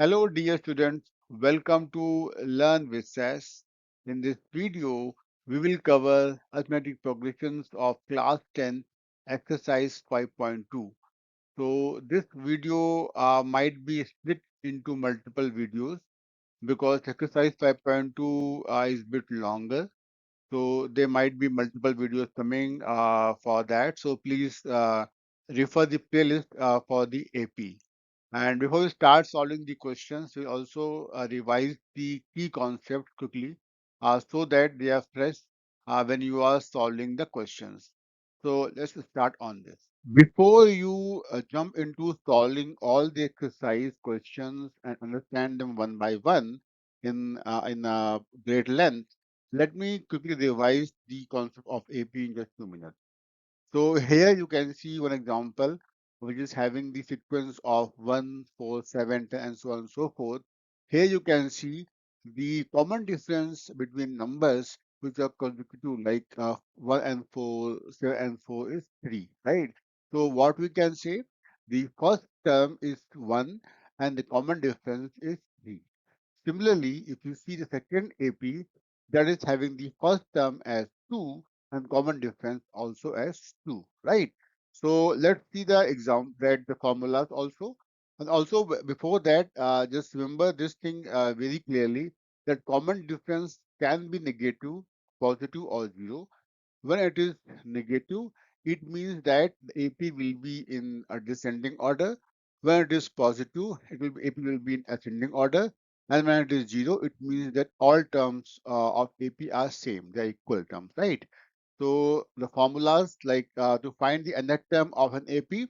Hello, dear students. Welcome to Learn with SAS. In this video, we will cover arithmetic progressions of class 10, exercise 5.2. So, this video might be split into multiple videos because exercise 5.2 is a bit longer. So, there might be multiple videos coming for that. So, please refer the playlist for the AP. And before we start solving the questions, we also revise the key concepts quickly so that they are fresh when you are solving the questions. So let's start on this. Before you jump into solving all the exercise questions and understand them one by one in great length, let me quickly revise the concept of AP in just 2 minutes. So here you can see one example which is having the sequence of 1, 4, 7, 10, and so on and so forth. Here you can see the common difference between numbers which are consecutive like 1 and 4, 7 and 4 is 3, right? So what we can say, the first term is 1 and the common difference is 3. Similarly, if you see the second AP, that is having the first term as 2 and common difference also as 2, right? So let's see the example that the formulas also. And also before that, just remember this thing very clearly that common difference can be negative, positive or 0. When it is negative, it means that the AP will be in a descending order. When it is positive, AP will be in ascending order. And when it is 0, it means that all terms of AP are same. They are equal terms, right? So the formulas like to find the nth term of an AP,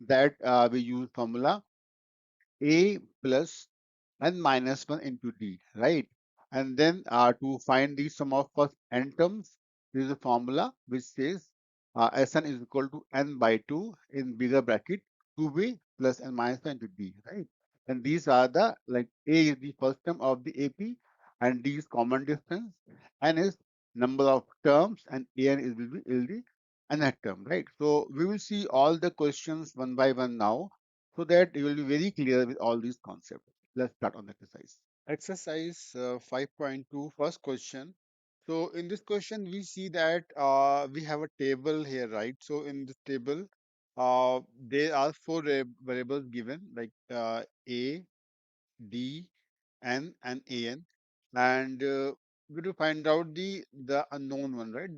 that we use formula A plus n minus 1 into D, right? And then to find the sum of first n terms, there is a formula which says Sn is equal to n by 2 in bigger bracket 2b plus n minus 1 into D, right? And these are the, like, A is the first term of the AP and D is common difference, n is number of terms, and An will be nth term, right? So we will see all the questions one by one now so that you will be very clear with all these concepts. Let's start on the exercise. Exercise 5.2, first question. So in this question, we see that we have a table here, right? So in this table, there are four variables given like A, D, N, and AN, and we to find out the unknown one, right?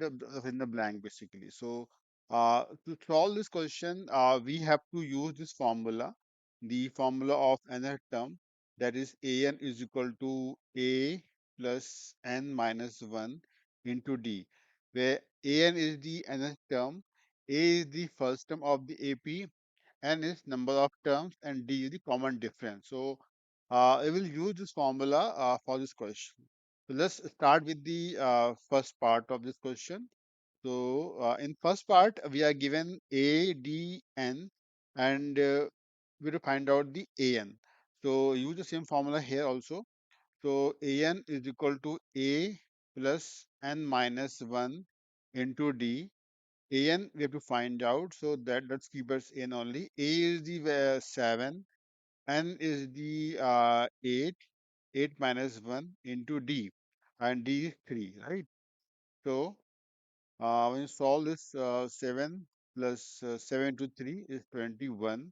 In the blank basically. So to solve this question, we have to use this formula, the formula of nth term, that is AN is equal to A plus N minus 1 into D, where AN is the nth term, A is the first term of the AP, N is number of terms, and D is the common difference. So I will use this formula for this question. So let's start with the first part of this question. So in first part, we are given A, D, N, and we will find out the AN. So use the same formula here also. So AN is equal to A plus N minus 1 into D. AN we have to find out. So let's keep us in only. A is the 7, N is the 8, 8 minus 1 into D, and D is 3, right? So when you solve this, 7 plus 7 to 3 is 21.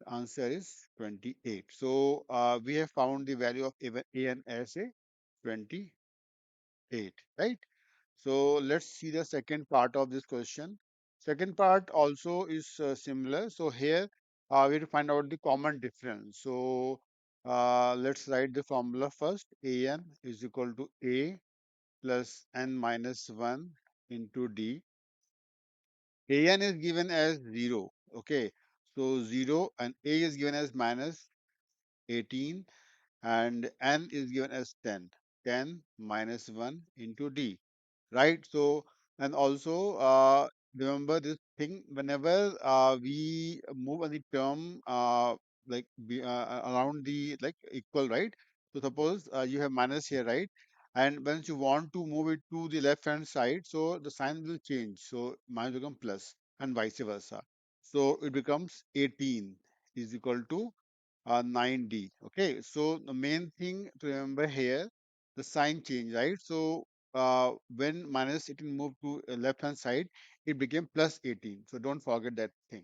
The answer is 28. So we have found the value of AN as a 28, right? So let's see the second part of this question. Second part also is similar. So here we have to find out the common difference. So let's write the formula first. AN is equal to A plus N minus 1 into D. AN is given as 0. Okay. So 0 and A is given as minus 18 and N is given as 10. 10 minus 1 into D, right? So, and also remember this thing, whenever we move any term around the like equal, right? So suppose you have minus here, right? And once you want to move it to the left hand side, so the sign will change. So minus become plus and vice versa. So it becomes 18 is equal to 9D. Okay, so the main thing to remember here, the sign change, right? So when minus 18 moved to left hand side, it became plus 18. So don't forget that thing.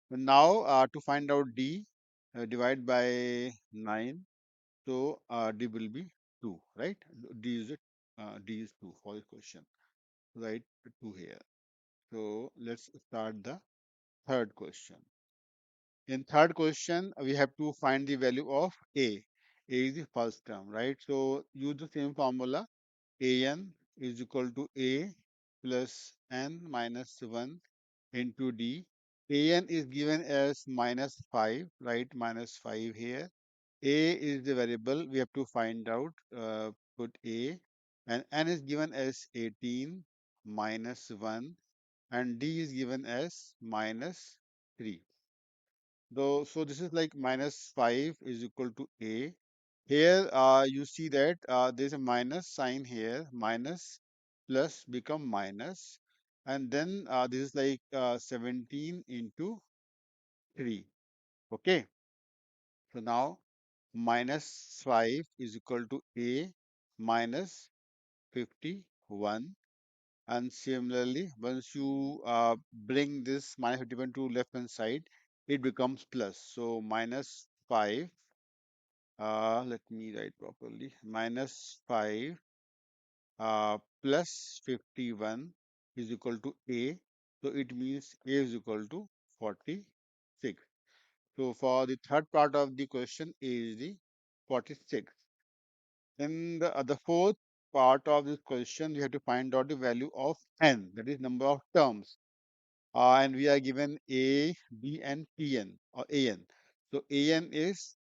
So now to find out D, divide by 9. So D will be 2, right? D is 2 for this question. Right, 2 here. So let's start the third question. In third question, we have to find the value of A. A is the first term, right? So use the same formula. An is equal to A plus n minus 1 into D. An is given as minus 5, right? Minus 5 here. A is the variable we have to find out. Put A. And n is given as 18 minus 1. And D is given as minus 3. Though, so this is like minus 5 is equal to A. Here you see that there's a minus sign here. Minus plus become minus. And then this is like 17 into 3. Okay. So now minus 5 is equal to A minus 51. And similarly, once you bring this minus 51 to left hand side, it becomes plus. So minus 5, let me write properly, minus 5 plus 51 is equal to A. So it means A is equal to 46. So for the third part of the question, A is the 46. In the fourth part of this question, we have to find out the value of n, that is number of terms. And we are given A, B, and Tn or An. So An is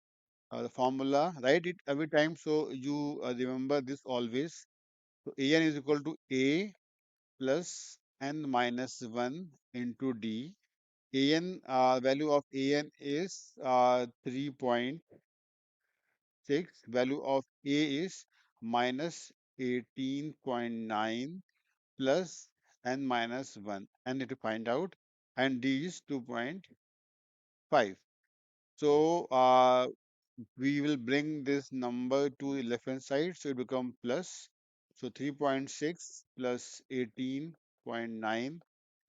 the formula, write it every time so you remember this always. So An is equal to A plus n minus 1 into D. An value of An is 3.6. Value of A is minus 18.9 plus n minus 1. And need to find out. And D is 2.5. So we will bring this number to the left hand side. So it become plus. So 3.6 plus 18.9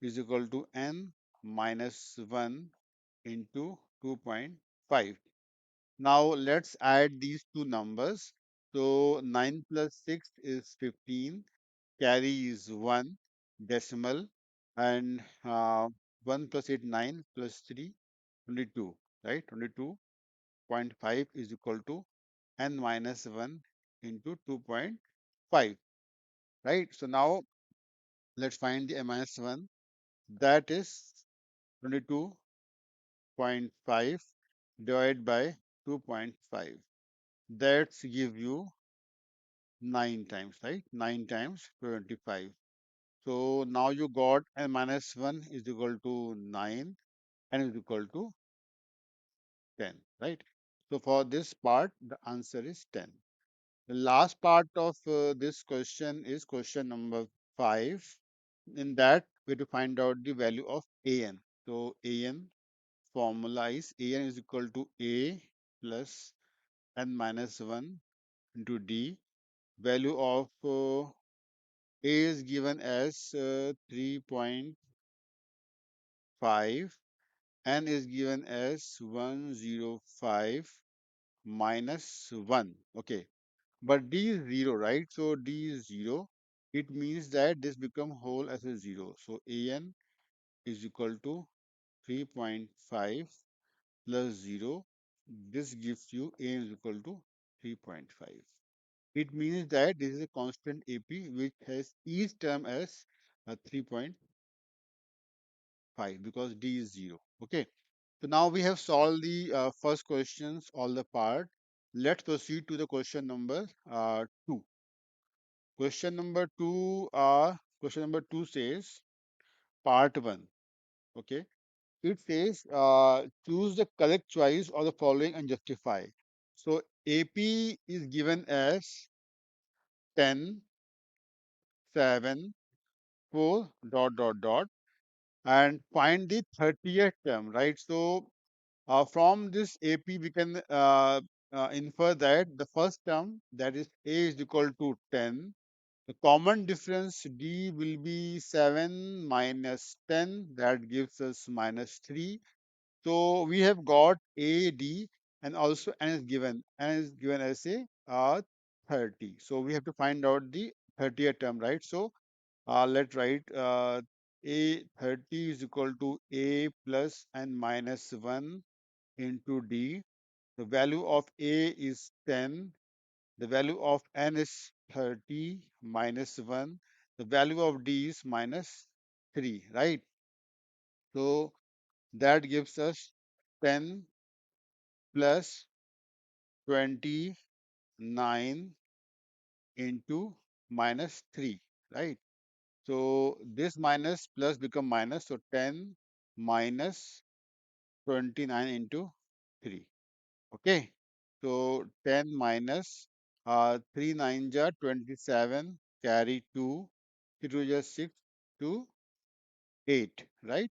is equal to n minus 1 into 2.5. Now let's add these two numbers. So 9 plus 6 is 15. Carry is 1 decimal. And 1 plus 8, 9 plus 3, 22. Right? 22.5 is equal to n minus 1 into 2.5. Right? So now let's find the n minus 1. That is 22.5 divided by 2.5. That's give you 9 times, right? 9 times 25. So now you got n minus 1 is equal to 9 and is equal to 10, right? So for this part, the answer is 10. The last part of this question is question number 5. In that, we have to find out the value of an. So an formula is an is equal to a plus n minus 1 into d. Value of a is given as 3.5. N is given as 105 minus 1. Okay. But D is 0, right? So D is 0. It means that this become whole as a 0. So AN is equal to 3.5 plus 0. This gives you AN is equal to 3.5. It means that this is a constant AP which has each term as 3.5 because D is 0. Okay. So now we have solved the first questions, all the part. Let's proceed to the question number 2. Question number two says part 1. Okay. It says choose the correct choice of the following and justify. So AP is given as 10, 7, 4, dot, dot, dot, and find the 30th term, right? So From this AP, we can infer that the first term, that is A is equal to 10. The common difference D will be 7 minus 10. That gives us minus 3. So we have got A, D, and also N is given. N is given as a 30. So we have to find out the 30th term, right? So let's write A 30 is equal to A plus N minus 1 into D. The value of A is 10. The value of N is 30 minus 1. The value of D is minus 3, right? So that gives us 10 plus 29 into minus 3, right? So this minus plus become minus. So 10 minus 29 into 3. Okay. So 10 minus 3 9 ja 27, carry 2, 3 2 ja 6 to 8, right?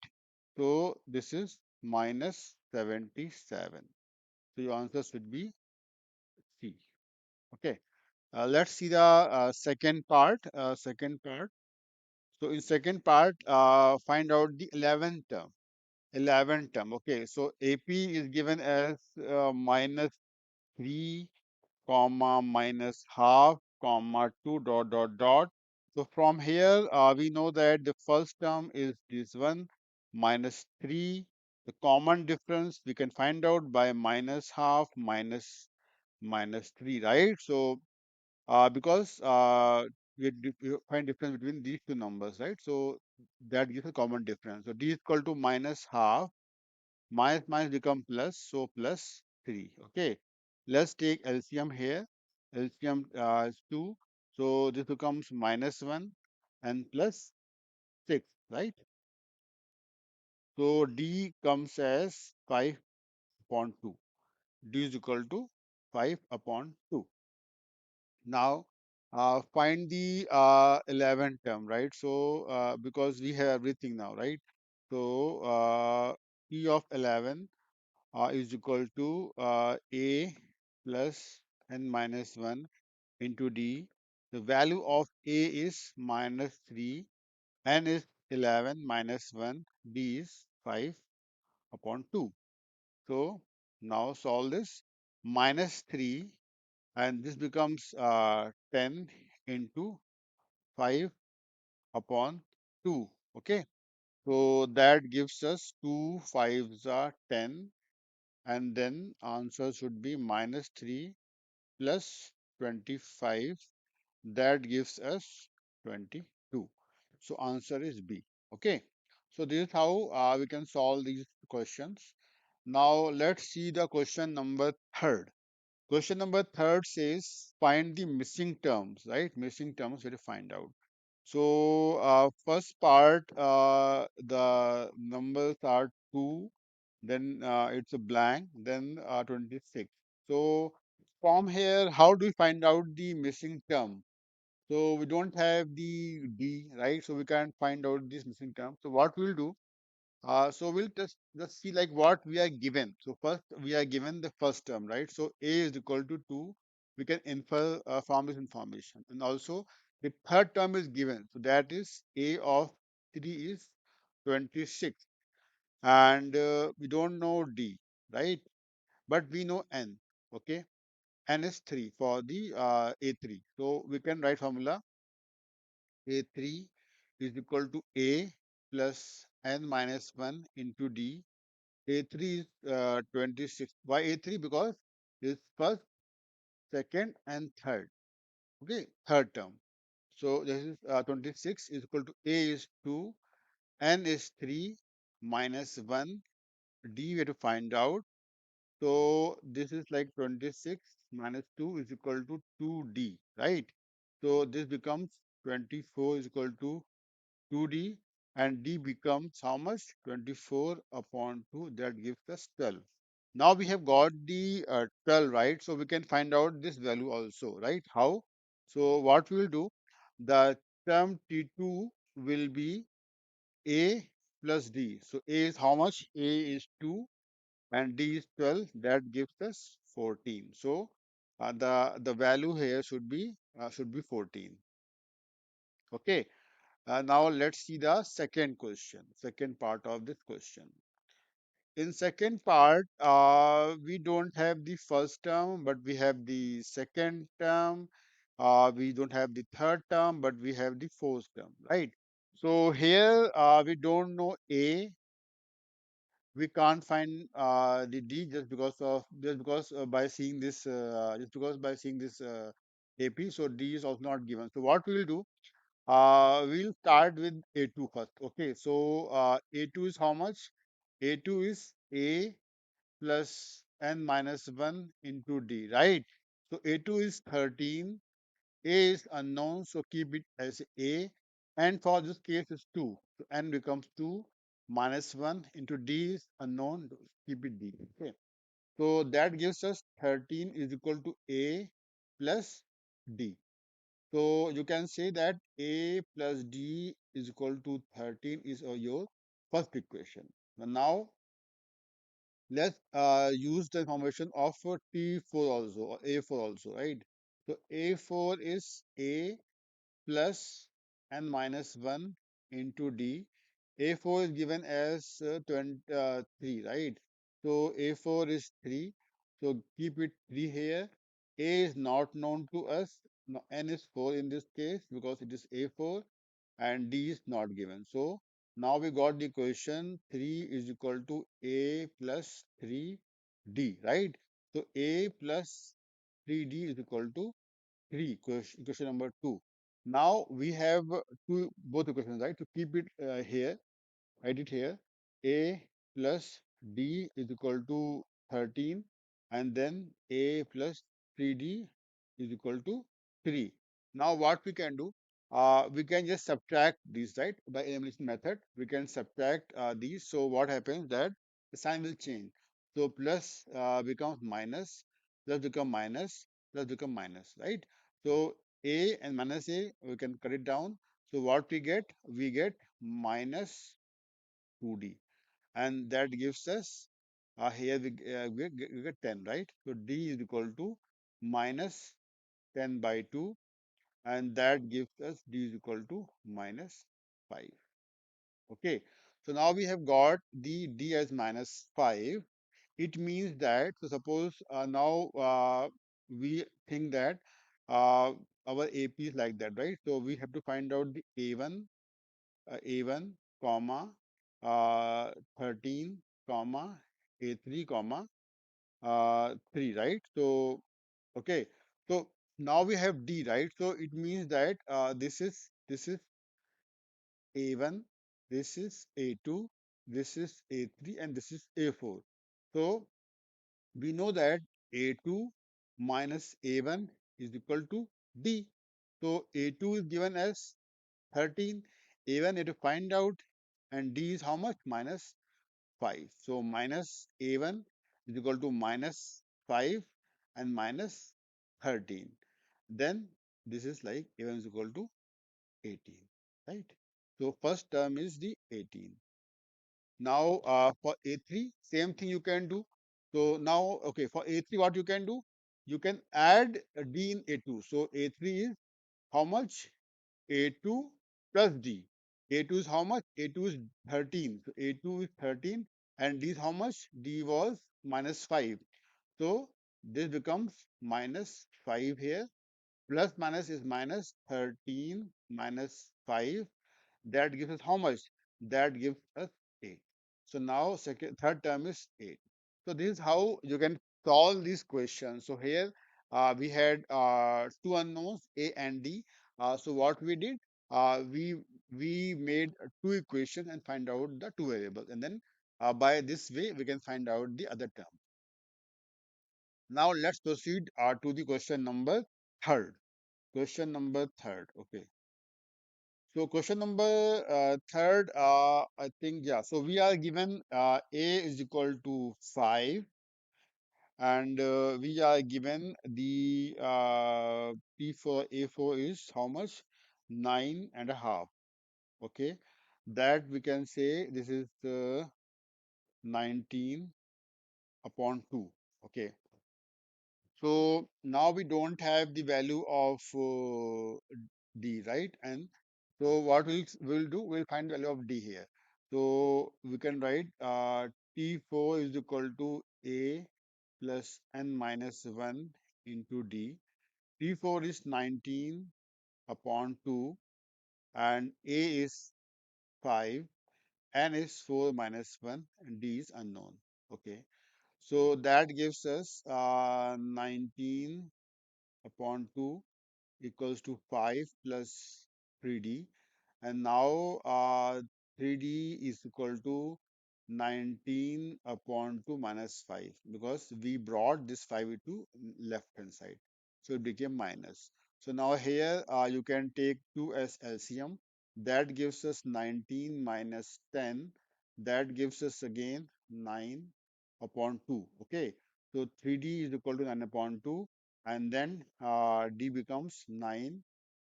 So this is minus 77. So your answer should be C. Okay. Let's see the second part. Second part. So in second part, find out the 11th term. 11th term. Okay. So AP is given as minus 3 comma minus half comma 2 dot dot dot. So from here we know that the first term is this one minus 3. The common difference we can find out by minus half minus 3, right? So because we find difference between these two numbers, right? So that gives a common difference. So D is equal to minus half, minus minus become plus, so plus 3. Okay, let's take LCM here. LCM is 2, so this becomes minus 1 and plus 6, right? So D comes as 5 upon 2. D is equal to 5 upon 2. Now, find the 11th term, right? So, because we have everything now, right? So, P of 11 is equal to A plus N minus 1 into D. The value of A is minus 3, N is 11 minus 1, D is 5 upon 2. So, now solve this. Minus 3, and this becomes 10 into 5 upon 2. Okay, so that gives us 2 5s are 10, and then answer should be minus 3 plus 25. That gives us 22. So answer is B. Okay, so this is how we can solve these questions. Now let's see the question number third. Question number third says find the missing terms, right? Missing terms we have to find out. So first part, the numbers are 2, then it's a blank, then 26. So from here, how do we find out the missing term? So we don't have the D, right? So we can't find out this missing term. So what we'll do, so we'll just see like what we are given. So first we are given the first term, right? So A is equal to 2. We can infer from this information. And also the third term is given. So that is A of 3 is 26. And we don't know D, right? But we know N, okay? N is 3 for the A3. So we can write formula A3 is equal to A plus N minus 1 into D. A3 is 26. Why A3? Because it's first, second, and third. Okay, third term. So this is 26 is equal to A is 2, N is 3, minus 1, D we have to find out. So this is like 26 minus 2 is equal to 2D, right? So this becomes 24 is equal to 2D, and D becomes how much? 24 upon 2, that gives us 12. Now we have got the 12, right? So we can find out this value also, right? How? So what we will do, the term T2 will be A plus D. So A is how much? A is 2, and D is 12. That gives us 14. So the value here should be 14. Okay. Now let's see the second question, second part of this question. In second part, we don't have the first term, but we have the second term. We don't have the third term, but we have the fourth term, right? So here we don't know A. We can't find the D just because by seeing this AP. So D is also not given. So what we'll do? We'll start with A2 first. Okay, so A2 is how much? A2 is A plus n minus 1 into D, right? So A2 is 13, A is unknown, so keep it as A, and for this case is 2. So n becomes 2 minus 1 into D is unknown, keep it D. Okay, so that gives us 13 is equal to A plus D. So you can say that A plus D is equal to 13 is your first equation. Now let's use the information of T4 also or A4 also, right? So A4 is A plus n minus 1 into D. A4 is given as 23, right? So A4 is 3. So keep it 3 here. A is not known to us. No, n is 4 in this case because it is A4 and D is not given. So now we got the equation 3 is equal to A plus 3D, right? So A plus 3D is equal to 3, equation number 2. Now we have both equations, right? To keep it here, write it here. A plus D is equal to 13 and then A plus 3D is equal to 3. Now what we can do? We can just subtract these, right? By elimination method, we can subtract these. So what happens that the sign will change. So plus becomes minus, plus become minus, plus become minus, right? So A and minus A, we can cut it down. So what we get? We get minus 2D, and that gives us here we get 10, right? So D is equal to minus 10 by 2, and that gives us D is equal to minus 5. Okay, so now we have got the D as minus 5. It means that, so suppose now we think that our AP is like that, right? So we have to find out the A1, comma, 13, comma, A3, comma, 3, right? So, okay. So now we have D, right? So it means that this is A1, this is A2, this is A3, and this is A4. So we know that A2 minus A1 is equal to D. So A2 is given as 13, A1 need to find out, and D is how much? Minus 5. So minus A1 is equal to minus 5 and minus 13. Then this is like A1 is equal to 18, right? So first term is the 18. Now for A3, same thing you can do. So now, okay, for A3, what you can do? You can add a D in A2. So A3 is how much? A2 plus D. A2 is how much? A2 is 13. So A2 is 13 and D is how much? D was minus 5. So this becomes minus 5 here. Plus minus is minus 13 minus 5. That gives us how much? That gives us 8. So now third term is 8. So this is how you can solve these questions. So here we had two unknowns, A and D. So what we did, we made two equations and find out the two variables, and then by this way we can find out the other term. Now let's proceed to the question number third. Question number third. Okay. So question number third, I think, yeah. So we are given A is equal to 5, and we are given the P for A4 is how much? 9.5. Okay. That we can say this is 19. upon 2. Okay. So now we don't have the value of d, right? And so what we'll do, we'll find the value of d here. So we can write t4 is equal to a plus n minus 1 into d. T4 is 19 upon 2 and a is 5, n is 4 minus 1 and d is unknown. Okay. So that gives us 19 upon 2 equals to 5 plus 3d. And now 3d is equal to 19 upon 2 minus 5 because we brought this 5 into left hand side. So it became minus. So now here you can take 2 as LCM. That gives us 19 minus 10. That gives us again 9 upon 2. Okay. So 3d is equal to 9 upon 2. And then d becomes 9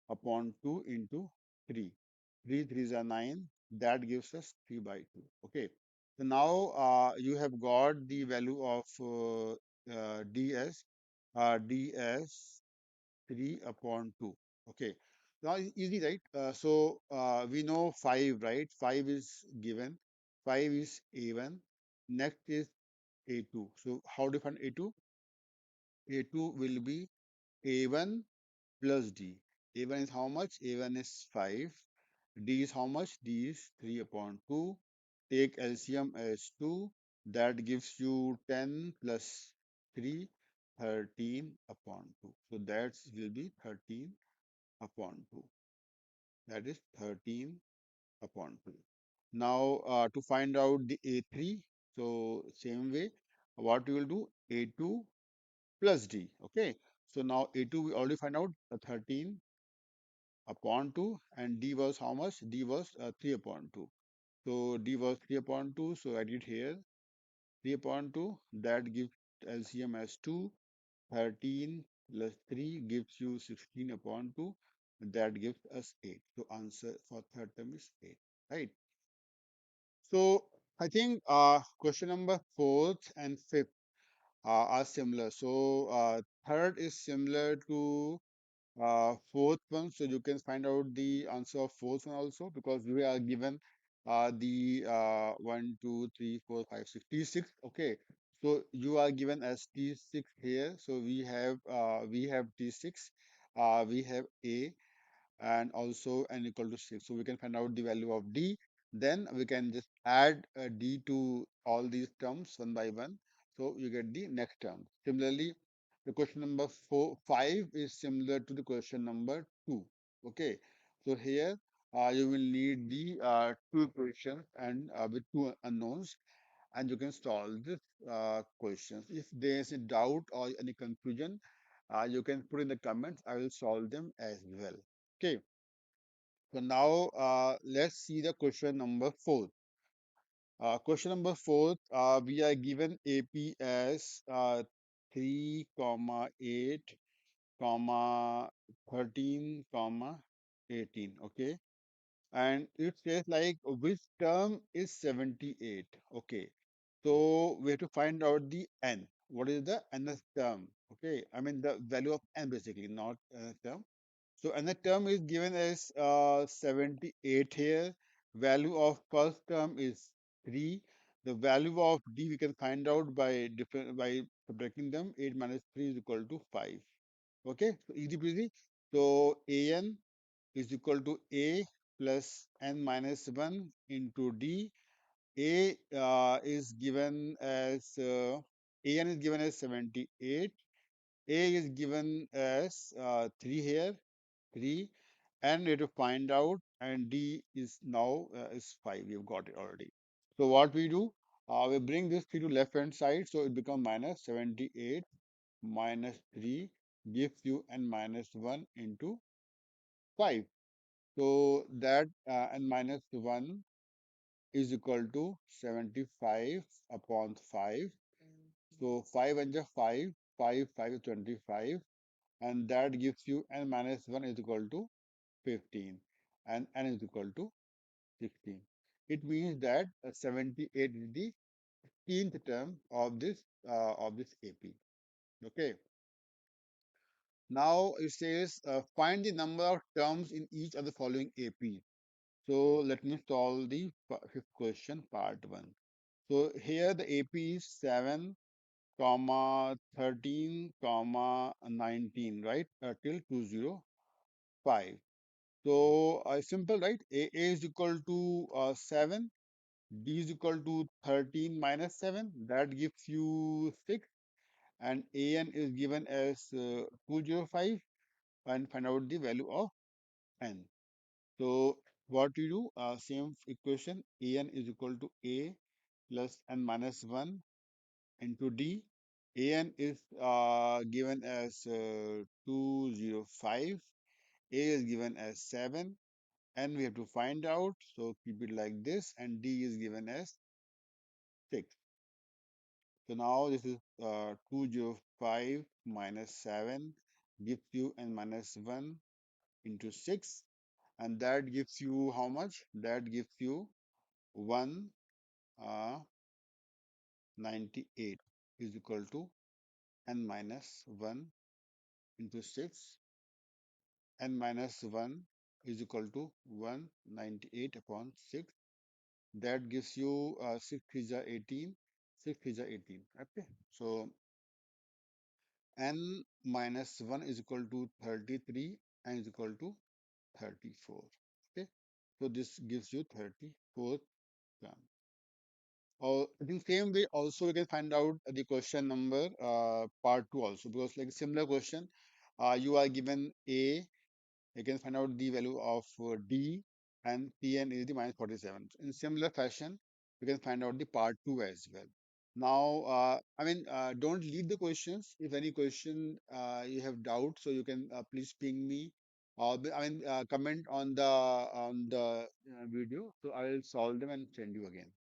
upon 2 into 3. 3 3s are 9. That gives us 3 by 2. Okay. So now you have got the value of ds 3 upon 2. Okay. Now easy, right? So we know 5, right? 5 is given. 5 is A1. Next is A2. So how do you find A2? A2 will be A1 plus D. A1 is how much? A1 is 5. D is how much? D is 3 upon 2. Take LCM as 2. That gives you 10 plus 3, 13 upon 2. So that will be 13 upon 2. That is 13 upon 2. Now to find out the A3, so same way, what we will do? A2 plus D. Okay. So now A2 we already find out 13 upon 2 and d was how much? D was 3 upon 2. So d was 3 upon 2. So I did here 3 upon 2. That gives LCM as 2. 13 plus 3 gives you 16 upon 2. That gives us 8. So answer for third term is 8. Right. So I think question number fourth and fifth are similar. So third is similar to fourth one, so you can find out the answer of fourth one also because we are given the 1 2 3 4 5 6 T6. Okay, so you are given as T6 here, so we have T6, we have A and also n equal to 6. So we can find out the value of d. Then we can just add d to all these terms one by one. So you get the next term. Similarly, the question number 5 is similar to the question number 2. Okay. So here you will need the two equations and with two unknowns and you can solve this questions. If there is a doubt or any confusion, you can put in the comments. I will solve them as well. Okay. So now let's see the question number 4. Question number 4, we are given AP as 3, comma 8, comma 13, comma 18. Okay. And it says like which term is 78. Okay. So we have to find out the n. What is the nth term? Okay. I mean the value of n basically, not term. So another term is given as 78 here. Value of first term is 3. The value of d we can find out by subtracting them. 8 minus 3 is equal to 5. Okay, so easy peasy. So an is equal to a plus n minus 1 into d. A is given as an is given as 78. A is given as 3 here, 3, and we have to find out, and D is now is 5. We've got it already. So what we do, we bring this 3 to left hand side, so it becomes minus 78 minus 3 gives you n minus 1 into 5. So that n minus 1 is equal to 75 upon 5. So 5 and 5, 5, 5 is 25, and that gives you n minus 1 is equal to 15 and n is equal to 16. It means that 78 is the 15th term of this AP. Okay. Now it says find the number of terms in each of the following AP. So let me solve the fifth question, part one. So here the AP is 7, comma 13, comma 19, right? Till 205. So simple, right? A is equal to 7, D is equal to 13 minus 7, that gives you 6, and AN is given as 205, and find out the value of N. So what you do, same equation, AN is equal to A plus N minus 1 into D. AN is given as 205, A is given as 7, and we have to find out, so keep it like this, and D is given as 6. So now this is 205 minus 7 gives you n minus 1 into 6, and that gives you how much? That gives you 198 is equal to n minus 1 into 6. N minus 1 is equal to 198 upon 6. That gives you 6 is 18. 6 is 18. Okay. So n minus 1 is equal to 33, and is equal to 34. Okay. So this gives you 34 gram. Or I think same way also you can find out the question number part 2 also, because like similar question, you are given A, you can find out the value of D, and Pn is the minus 47. In similar fashion, you can find out the part 2 as well. Now, don't leave the questions. If any question you have doubt, so you can please ping me, or comment on the video. So I will solve them and send you again.